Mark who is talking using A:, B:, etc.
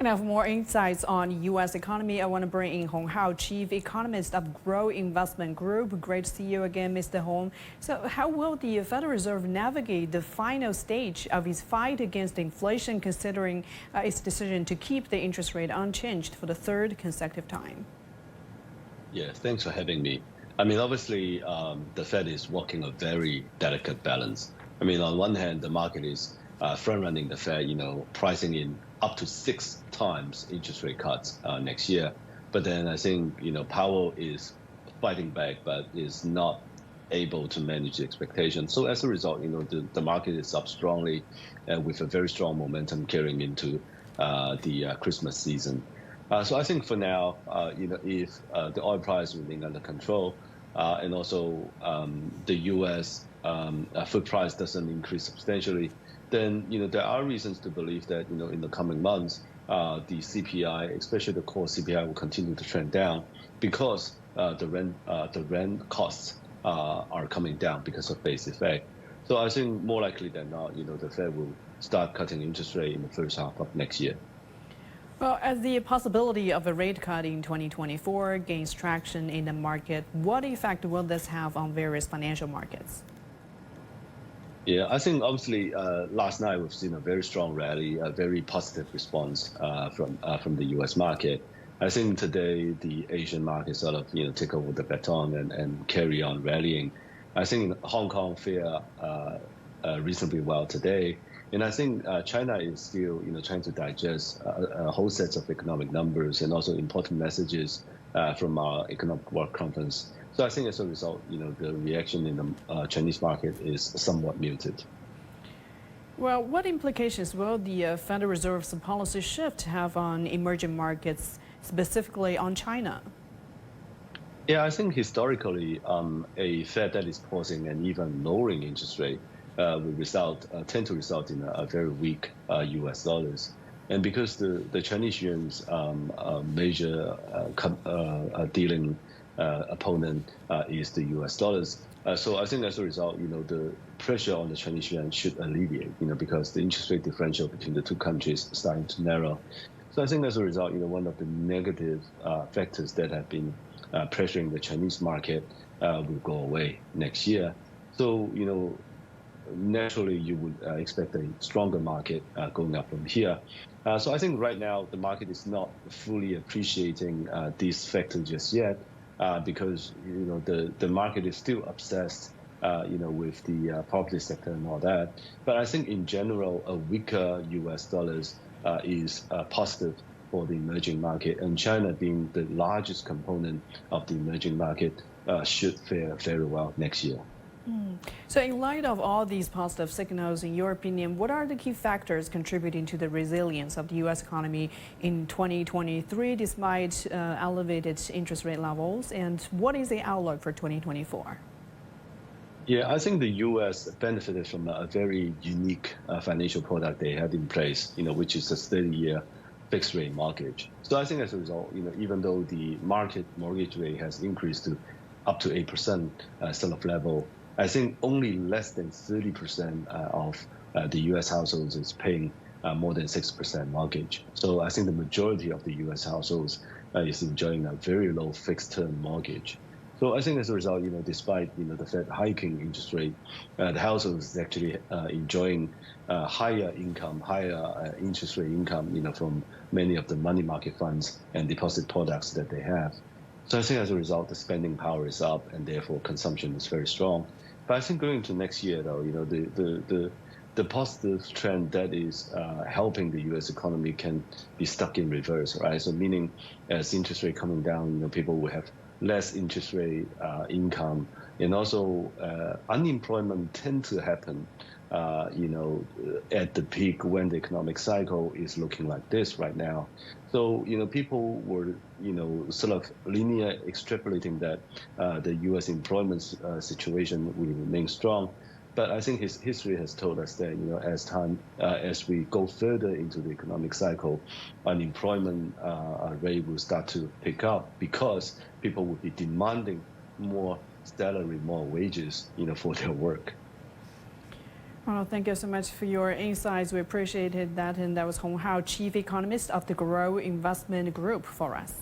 A: And have more insights on U.S. economy. I want to bring in Hong Hao, Chief Economist of Grow Investment Group. Great to see you again, Mr. Hong. So how will the Federal Reserve navigate the final stage of its fight against inflation, considering its decision to keep the interest rate unchanged for the third consecutive time?
B: Yeah, thanks for having me. I mean, obviously, the Fed is walking a very delicate balance. I mean, on one hand, the market is front-running the Fed, pricing in up to 6 times interest rate cuts next year. But then I think, Powell is fighting back, but is not able to manage the expectations. So as a result, the market is up strongly with a very strong momentum carrying into the Christmas season. So I think for now, if the oil price remain under control, and also the U.S. Food price doesn't increase substantially, then there are reasons to believe that in the coming months, the CPI, especially the core CPI, will continue to trend down because the rent costs are coming down because of base effect. So I think more likely than not, the Fed will start cutting interest rate in the first half of next year.
A: Well, as the possibility of a rate cut in 2024 gains traction in the market, what effect will this have on various financial markets?
B: Yeah, I think obviously last night we've seen a very strong rally, a very positive response from the U.S. market. I think today the Asian market sort of take over the baton and carry on rallying. I think Hong Kong fared reasonably well today, and I think China is still trying to digest a whole set of economic numbers and also important messages from our economic work conference. So I think as a result, the reaction in the Chinese market is somewhat muted.
A: Well, what implications will the Federal Reserve's policy shift have on emerging markets, specifically on China?
B: Yeah, I think historically, a Fed that is pausing and even lowering interest rate will tend to result in a very weak U.S. dollars. And because the Chinese yuan's major dealing opponent is the U.S. dollars. So I think as a result, the pressure on the Chinese yuan should alleviate, because the interest rate differential between the two countries is starting to narrow. So I think as a result, one of the negative factors that have been pressuring the Chinese market will go away next year. So, naturally you would expect a stronger market going up from here. So I think right now the market is not fully appreciating these factors just yet. Because the market is still obsessed, with the property sector and all that. But I think in general, a weaker U.S. dollars is positive for the emerging market, and China being the largest component of the emerging market should fare very well next year.
A: So in light of all these positive signals, in your opinion, what are the key factors contributing to the resilience of the U.S. economy in 2023 despite elevated interest rate levels? And what is the outlook for 2024?
B: Yeah, I think the U.S. benefited from a very unique financial product they had in place, which is a 30-year fixed rate mortgage. So I think as a result, even though the market mortgage rate has increased to up to 8% sort of level, I think only less than 30% of the U.S. households is paying more than 6% mortgage. So I think the majority of the U.S. households is enjoying a very low fixed-term mortgage. So I think as a result, despite the Fed hiking interest rate, the households is actually enjoying higher income, higher interest rate income, from many of the money market funds and deposit products that they have. So I think as a result, the spending power is up, and therefore consumption is very strong. But I think going into next year, though, the positive trend that is helping the U.S. economy can be stuck in reverse, right? So meaning as interest rate coming down, people will have less interest rate income, and also unemployment tend to happen, at the peak when the economic cycle is looking like this right now. So, people were, sort of linear extrapolating that the U.S. employment situation will remain strong. But I think history has told us that, as we go further into the economic cycle, unemployment rate will start to pick up because people will be demanding more salary, more wages, for their work.
A: Well, thank you so much for your insights. We appreciated that. And that was Hong Hao, Chief Economist of the Grow Investment Group for us.